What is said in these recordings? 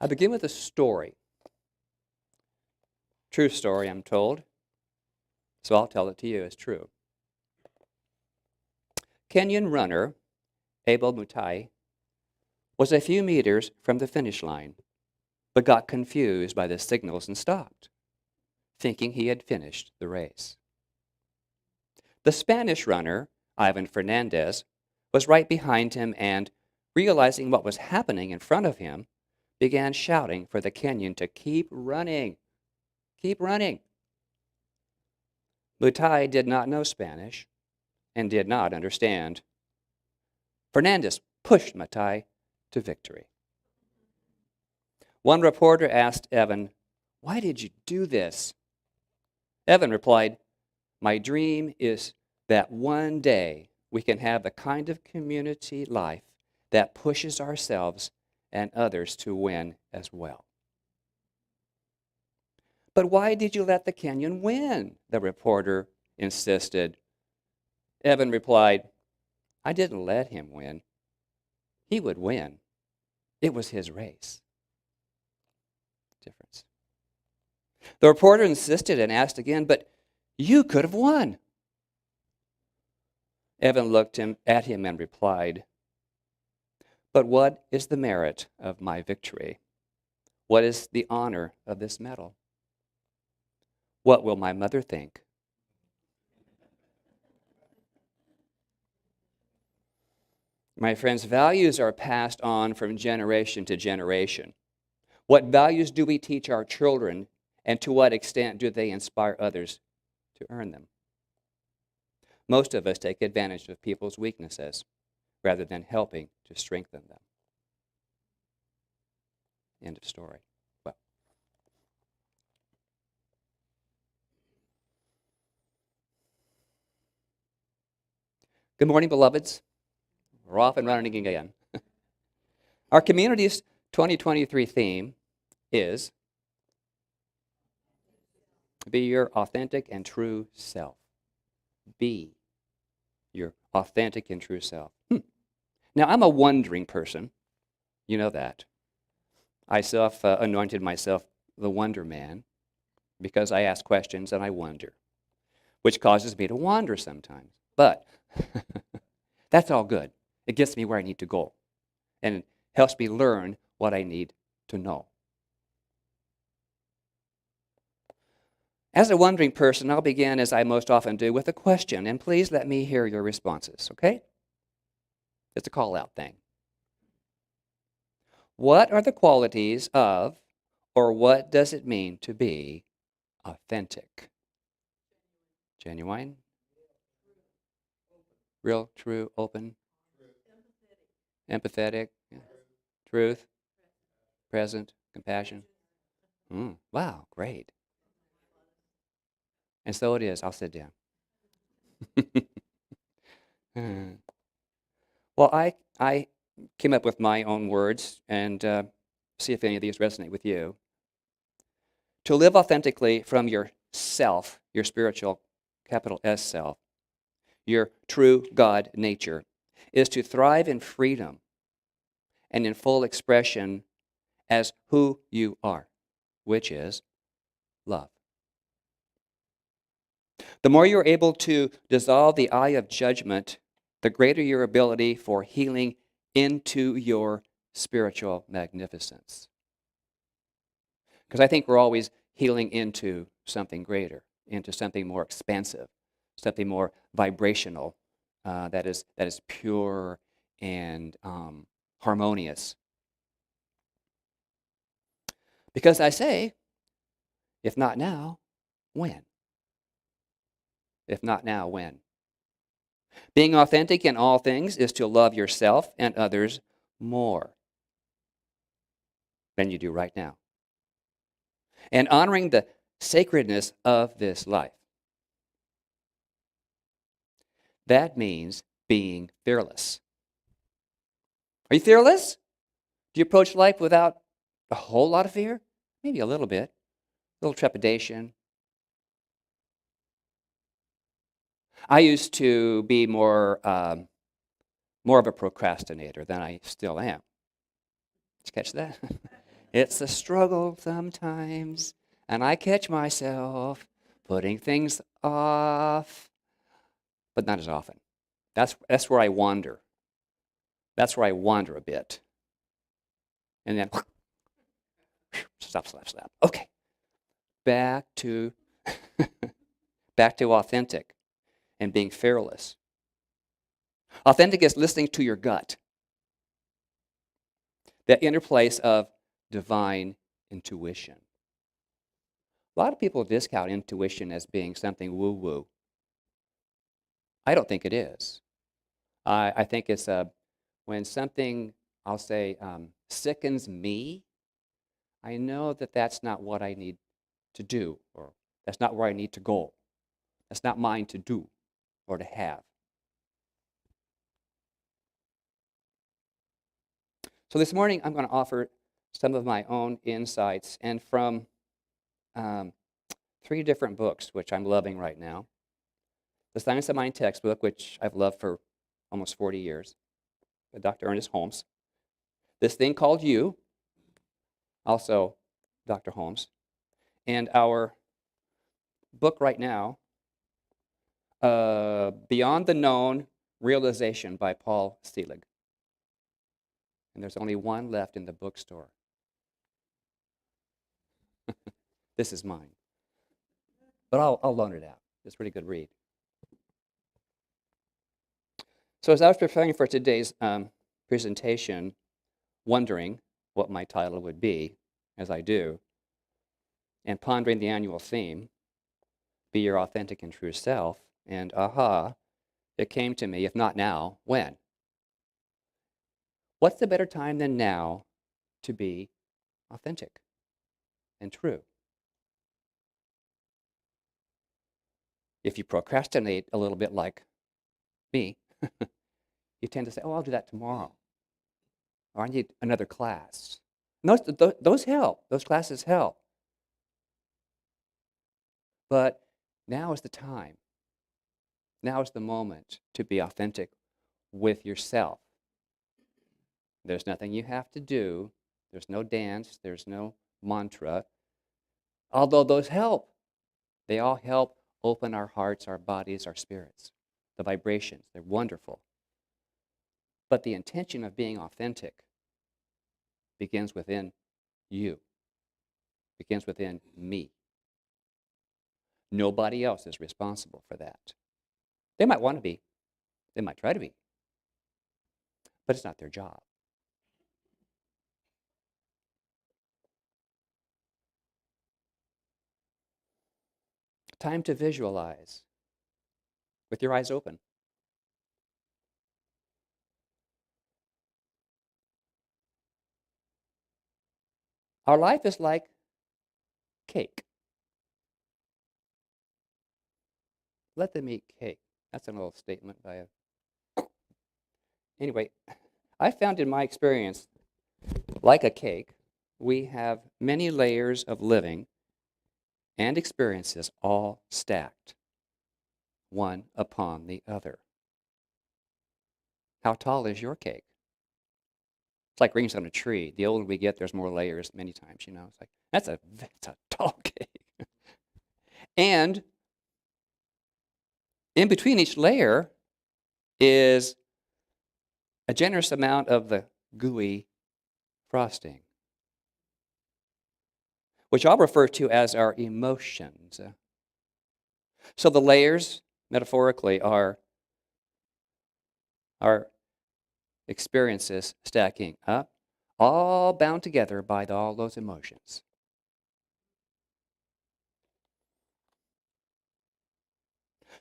I begin with a story. True story, I'm told. So I'll tell it to you as true. Kenyan runner Abel Mutai was a few meters from the finish line, but got confused by the signals and stopped, thinking he had finished the race. The Spanish runner, Ivan Fernandez, was right behind him and, realizing what was happening in front of him, began shouting for the Kenyan to keep running. Keep running. Mutai did not know Spanish and did not understand. Fernandez pushed Mutai to victory. One reporter asked Evan, "Why did you do this?" Evan replied, "My dream is that one day we can have the kind of community life that pushes ourselves and others to win as well." "But why did you let the Kenyan win?" the reporter insisted. Evan replied, "I didn't let him win. He would win. It was his race." Difference. The reporter insisted and asked again, "But you could have won." Evan looked at him and replied, "But what is the merit of my victory? What is the honor of this medal? What will my mother think?" My friends, values are passed on from generation to generation. What values do we teach our children, and to what extent do they inspire others to earn them? Most of us take advantage of people's weaknesses rather than helping to strengthen them. End of story. Well, good morning, beloveds. We're off and running again. Our community's 2023 theme is Be Your Authentic and True Self. Be your authentic and true self. Now, I'm a wondering person. You know that. I anointed myself the Wonder Man because I ask questions and I wonder, which causes me to wander sometimes. But that's all good. It gets me where I need to go and it helps me learn what I need to know. As a wondering person, I'll begin, as I most often do, with a question, and please let me hear your responses, okay? It's a call-out thing. What are the qualities of, or what does it mean to be authentic? Genuine? Real, true, open? Empathetic? Yeah. Truth? Present? Compassion? Wow, great. And so it is. I'll sit down. Well, I came up with my own words and see if any of these resonate with you. To live authentically from your self, your spiritual, capital S self, your true God nature, is to thrive in freedom and in full expression as who you are, which is love. The more you're able to dissolve the eye of judgment, the greater your ability for healing into your spiritual magnificence. Because I think we're always healing into something greater, into something more expansive, something more vibrational, that is pure and harmonious. Because I say, if not now, when? If not now, when? Being authentic in all things is to love yourself and others more than you do right now. And honoring the sacredness of this life. That means being fearless. Are you fearless? Do you approach life without a whole lot of fear? Maybe a little bit. A little trepidation. I used to be more of a procrastinator than I still am. Did you catch that? It's a struggle sometimes, and I catch myself putting things off, but not as often. That's where I wander. That's where I wander a bit. And then stop, slap, slap. Okay. Back to back to authentic and being fearless. Authentic is listening to your gut. That inner place of divine intuition. A lot of people discount intuition as being something woo-woo. I don't think it is. I think it's when something, I'll say, sickens me, I know that that's not what I need to do, or that's not where I need to go. That's not mine to do or to have. So this morning, I'm going to offer some of my own insights, and from 3 different books, which I'm loving right now. The Science of Mind textbook, which I've loved for almost 40 years, by Dr. Ernest Holmes. This Thing Called You, also Dr. Holmes. And our book right now, Beyond the Known Realization by Paul Selig. And there's only one left in the bookstore. This is mine. But I'll loan it out. It's a pretty good read. So as I was preparing for today's presentation, wondering what my title would be, as I do, and pondering the annual theme, Be Your Authentic and True Self, and it came to me, if not now, when? What's the better time than now to be authentic and true? If you procrastinate a little bit like me, you tend to say, oh, I'll do that tomorrow. Or I need another class. And those help. Those classes help. But now is the time. Now is the moment to be authentic with yourself. There's nothing you have to do. There's no dance. There's no mantra. Although those help. They all help open our hearts, our bodies, our spirits. The vibrations, they're wonderful. But the intention of being authentic begins within you. Begins within me. Nobody else is responsible for that. They might want to be. They might try to be. But it's not their job. Time to visualize with your eyes open. Our life is like cake. Let them eat cake. That's an old statement by a... Anyway, I found in my experience, like a cake, we have many layers of living and experiences all stacked, one upon the other. How tall is your cake? It's like rings on a tree. The older we get, there's more layers many times, you know. It's like, that's a tall cake. And in between each layer is a generous amount of the gooey frosting, which I'll refer to as our emotions. So the layers, metaphorically, are our experiences stacking up, all bound together by all those emotions.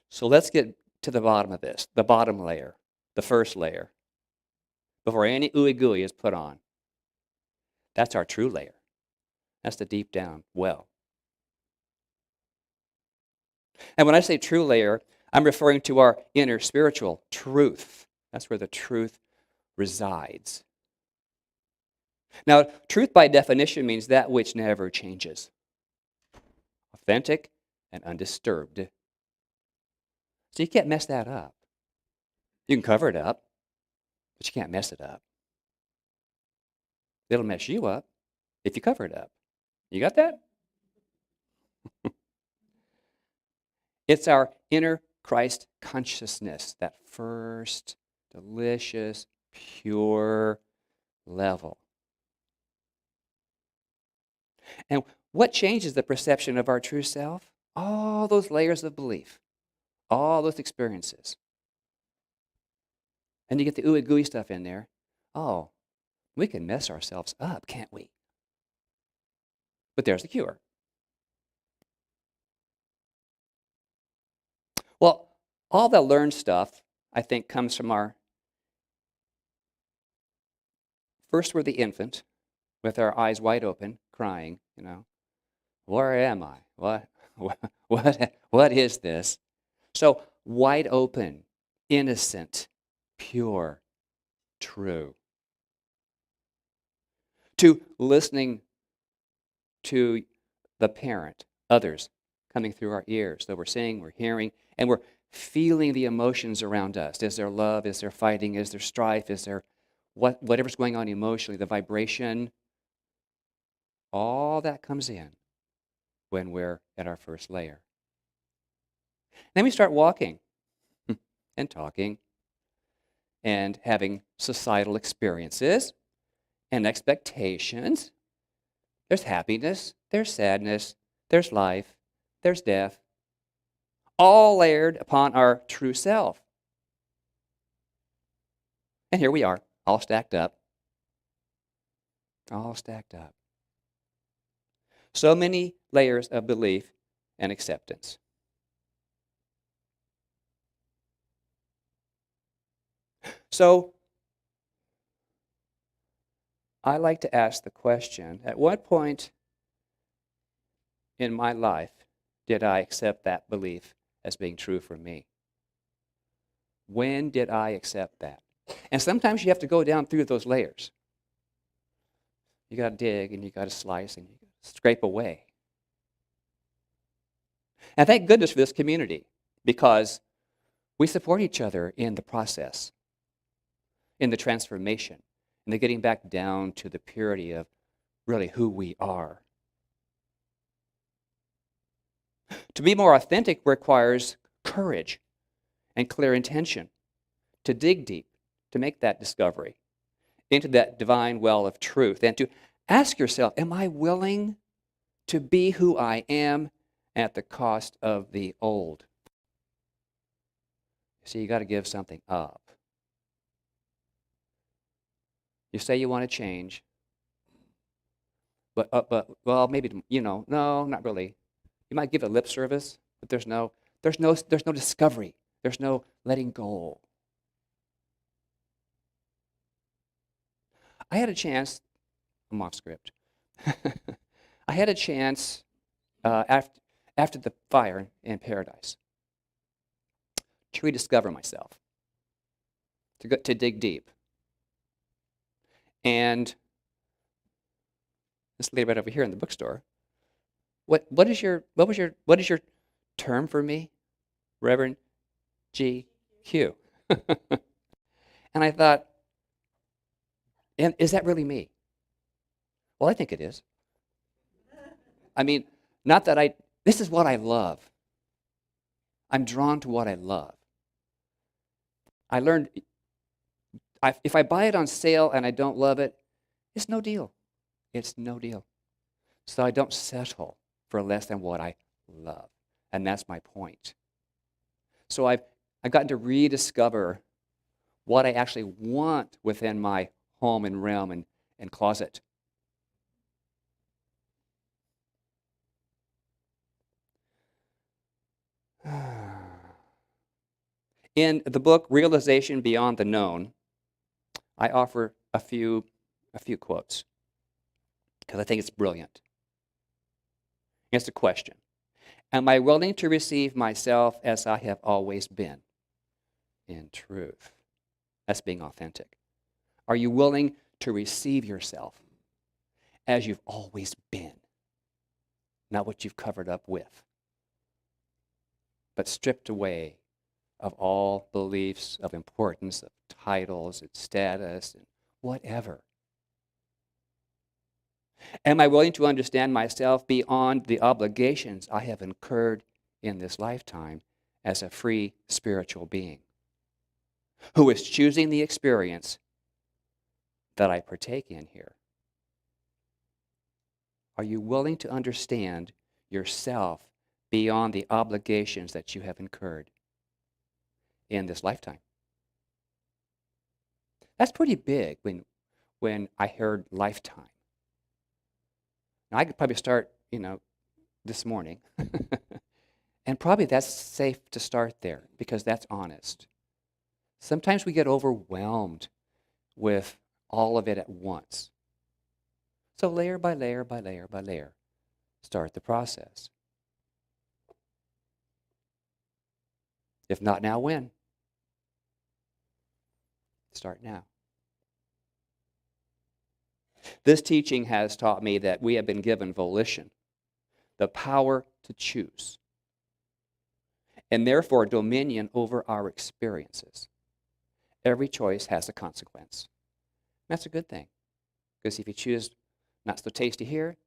So let's get to the bottom of this, the bottom layer, the first layer, before any ooey gooey is put on. That's our true layer. That's the deep down well. And when I say true layer, I'm referring to our inner spiritual truth. That's where the truth resides. Now, truth by definition means that which never changes. Authentic and undisturbed. So you can't mess that up. You can cover it up, but you can't mess it up. It'll mess you up. if you cover it up. You got that? It's our inner Christ consciousness, that first, delicious, pure level. And what changes the perception of our true self? All those layers of belief, all those experiences. And you get the ooey gooey stuff in there. Oh, we can mess ourselves up, can't we? But there's the cure. Well, all the learned stuff, I think, comes from our, first we're the infant, with our eyes wide open, crying, where am I? What is this? So wide open, innocent, pure, true. To listening to the parent, others coming through our ears. So we're seeing, we're hearing, and we're feeling the emotions around us. Is there love? Is there fighting? Is there strife? Is there whatever's going on emotionally, the vibration? All that comes in when we're at our first layer. Then we start walking and talking and having societal experiences and expectations. There's happiness, there's sadness, there's life, there's death, all layered upon our true self. And here we are, all stacked up. All stacked up. So many layers of belief and acceptance. So, I like to ask the question, at what point in my life did I accept that belief as being true for me? When did I accept that? And sometimes you have to go down through those layers. You got to dig and you got to slice and you scrape away. And thank goodness for this community, because we support each other in the process, in the transformation, in the getting back down to the purity of really who we are. To be more authentic requires courage and clear intention to dig deep, to make that discovery into that divine well of truth, and to ask yourself, am I willing to be who I am at the cost of the old? See, you got to give something up. You say you want to change, but well, maybe no, not really. You might give a lip service, but there's no discovery. There's no letting go. I had a chance. I'm off script. I had a chance after the fire in paradise to rediscover myself, to dig deep. And this lady right over here in the bookstore. What is your term for me, Reverend GQ? And I thought, and is that really me? Well, I think it is. I mean, not that this is what I love. I'm drawn to what I love. I learned, if I buy it on sale and I don't love it, it's no deal. It's no deal. So I don't settle for less than what I love. And that's my point. So I've gotten to rediscover what I actually want within my home and realm and closet. In the book Realization Beyond the Known, I offer a few quotes because I think it's brilliant. It's a question. Am I willing to receive myself as I have always been in truth? That's being authentic. Are you willing to receive yourself as you've always been? Not what you've covered up with, but stripped away of all beliefs of importance, of titles and status and whatever. Am I willing to understand myself beyond the obligations I have incurred in this lifetime as a free spiritual being who is choosing the experience that I partake in here? Are you willing to understand yourself beyond the obligations that you have incurred in this lifetime? That's pretty big when I heard lifetime. Now, I could probably start, this morning. And probably that's safe to start there because that's honest. Sometimes we get overwhelmed with all of it at once. So layer by layer by layer by layer, start the process. If not now, when? Start now. This teaching has taught me that we have been given volition, the power to choose, and therefore dominion over our experiences. Every choice has a consequence. That's a good thing, because if you choose not so tasty here,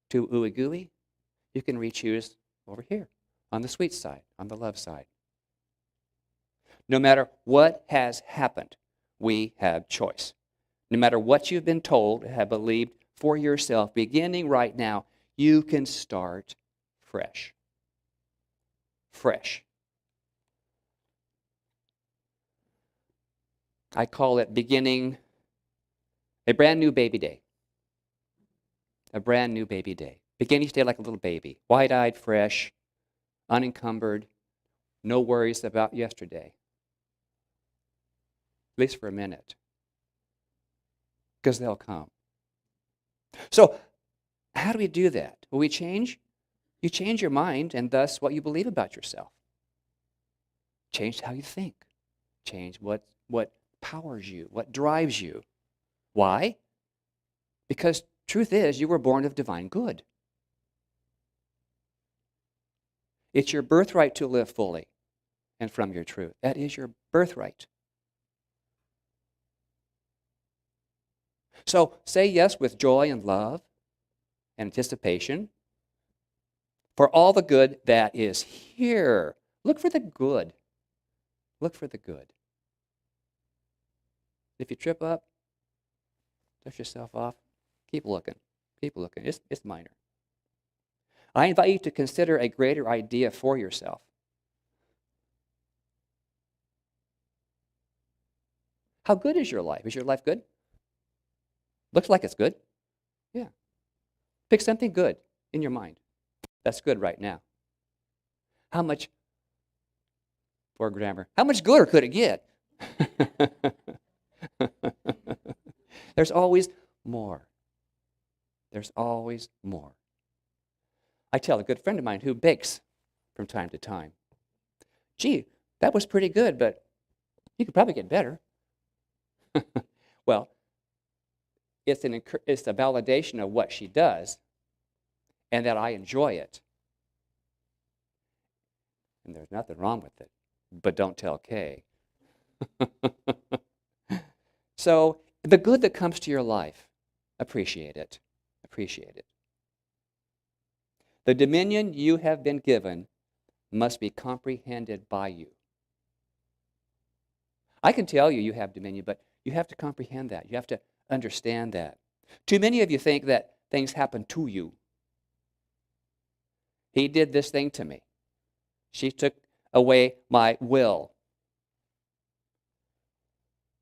too ooey gooey, you can re-choose over here, on the sweet side, on the love side. No matter what has happened, we have choice. No matter what you've been told, have believed for yourself, beginning right now, you can start fresh. Fresh. I call it beginning a brand new baby day. A brand new baby day. Begin each day like a little baby, wide-eyed, fresh, unencumbered, no worries about yesterday. At least for a minute. Because they'll come. So, how do we do that? Will we change? You change your mind and thus what you believe about yourself. Change how you think. Change what powers you, what drives you. Why? Because truth is, you were born of divine good. It's your birthright to live fully and from your truth. That is your birthright. So say yes with joy and love and anticipation for all the good that is here. Look for the good. Look for the good. If you trip up, dust yourself off, keep looking. Keep looking. It's minor. I invite you to consider a greater idea for yourself. How good is your life? Is your life good? Looks like it's good. Yeah. Pick something good in your mind. That's good right now. How much, poor grammar, how much gooder could it get? There's always more. There's always more. I tell a good friend of mine who bakes from time to time, gee, that was pretty good, but you could probably get better. Well, it's a validation of what she does and that I enjoy it. And there's nothing wrong with it, but don't tell Kay. So the good that comes to your life, appreciate it. Appreciate it. The dominion you have been given must be comprehended by you. I can tell you have dominion, but you have to comprehend that. You have to understand that. Too many of you think that things happen to you. He did this thing to me. She took away my will.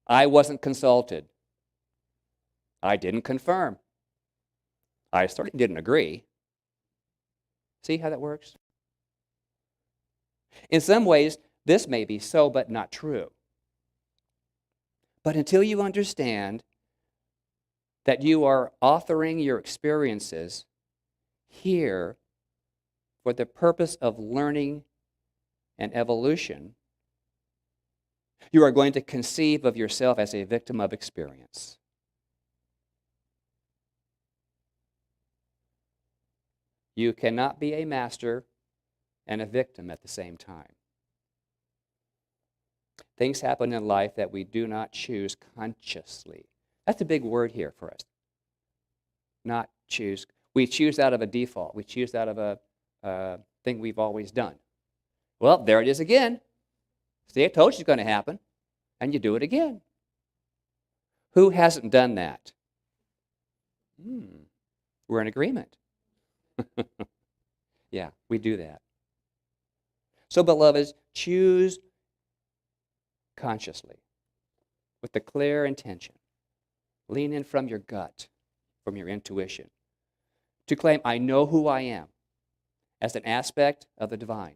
I wasn't consulted. I didn't confirm. I certainly didn't agree. See how that works? In some ways, this may be so, but not true. But until you understand that you are authoring your experiences here for the purpose of learning and evolution, you are going to conceive of yourself as a victim of experience. You cannot be a master and a victim at the same time. Things happen in life that we do not choose consciously. That's a big word here for us. Not choose. We choose out of a default. We choose out of a thing we've always done. Well, there it is again. See, I told you it's going to happen. And you do it again. Who hasn't done that? We're in agreement. Yeah, we do that. So, beloveds, choose consciously with the clear intention. Lean in from your gut, from your intuition, to claim, I know who I am as an aspect of the divine.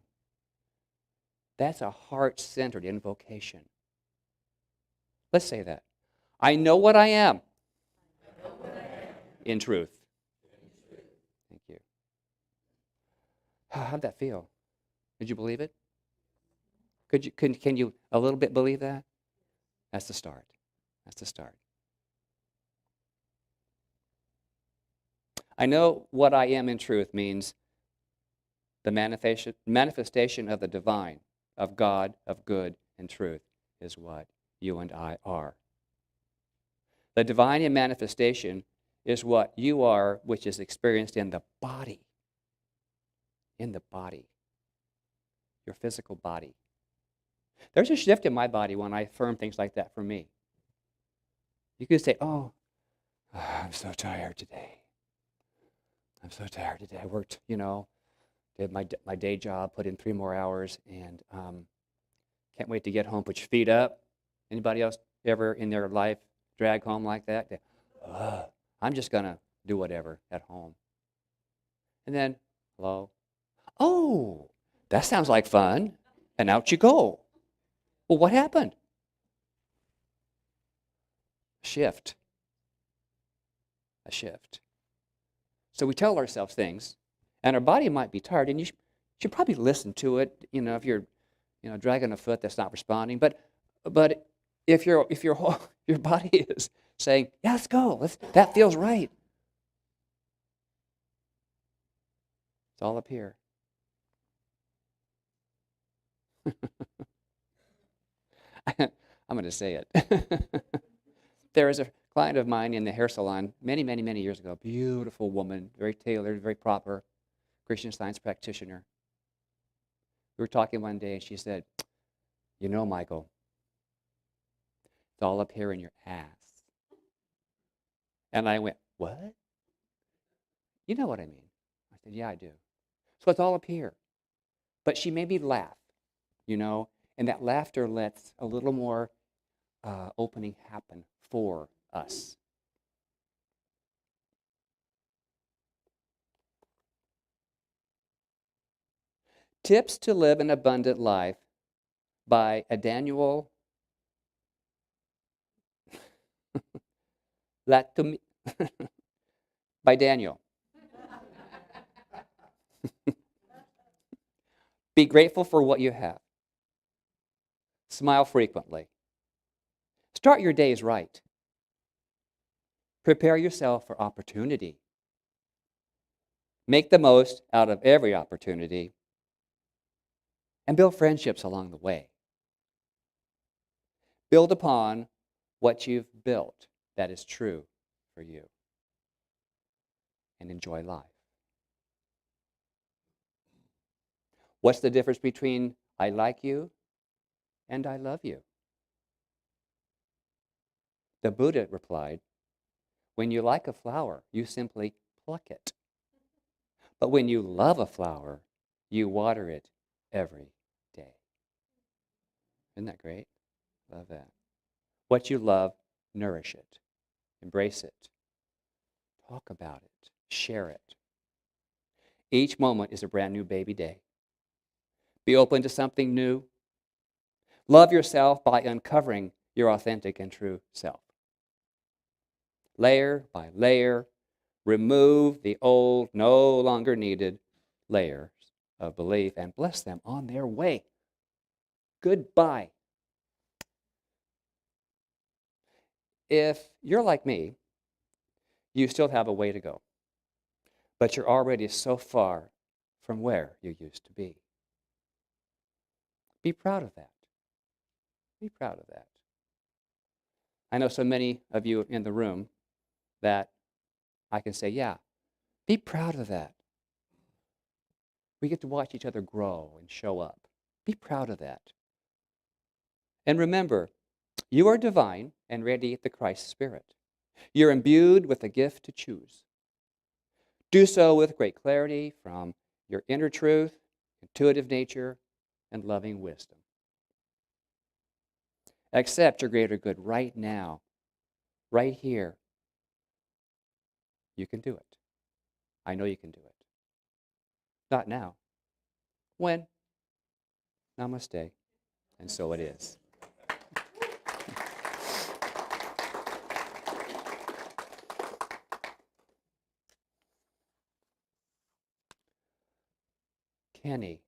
That's a heart-centered invocation. Let's say that. I know what I am. In truth. Thank you. How'd that feel? Did you believe it? Can you a little bit believe that? That's the start. That's the start. I know what I am in truth means the manifestation of the divine, of God, of good and truth is what you and I are. The divine in manifestation is what you are, which is experienced in the body. In the body. Your physical body. There's a shift in my body when I affirm things like that for me. You could say, oh, I'm so tired today. I'm so tired today. I worked, did my day job, put in 3 more hours, and can't wait to get home. Put your feet up. Anybody else ever in their life drag home like that? I'm just going to do whatever at home. And then, hello? Oh, that sounds like fun. And out you go. Well, what happened? A shift. So we tell ourselves things, and our body might be tired, and you should probably listen to it, if you're, dragging a foot that's not responding. But if your body is saying, yeah, let's go, that feels right. It's all up here. I'm going to say it. There is a client of mine in the hair salon many, many, many years ago. Beautiful woman, very tailored, very proper, Christian Science practitioner. We were talking one day, and she said, Michael, it's all up here in your ass. And I went, what? You know what I mean? I said, yeah, I do. So it's all up here. But she made me laugh, and that laughter lets a little more opening happen for us. Tips to Live an Abundant Life by Daniel by Daniel. Be grateful for what you have. Smile frequently. Start your days right. Prepare yourself for opportunity. Make the most out of every opportunity. And build friendships along the way. Build upon what you've built that is true for you. And enjoy life. What's the difference between I like you and I love you? The Buddha replied, when you like a flower, you simply pluck it. But when you love a flower, you water it every day. Isn't that great? Love that. What you love, nourish it. Embrace it. Talk about it. Share it. Each moment is a brand new baby day. Be open to something new. Love yourself by uncovering your authentic and true self. Layer by layer, remove the old, no longer needed layers of belief and bless them on their way. Goodbye. If you're like me, you still have a way to go. But you're already so far from where you used to be. Be proud of that. Be proud of that. I know so many of you in the room that I can say, yeah, Be proud of that. We get to watch each other grow and show up. Be proud of that. And remember, you are divine and radiate the Christ Spirit. You're imbued with the gift to choose. Do so with great clarity from your inner truth, intuitive nature, and loving wisdom. Accept your greater good right now, right here. You can do it. I know you can do it. Not now. When? Namaste. And so it is. Kenny.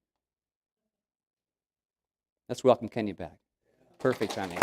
Let's welcome Kenny back. Perfect timing.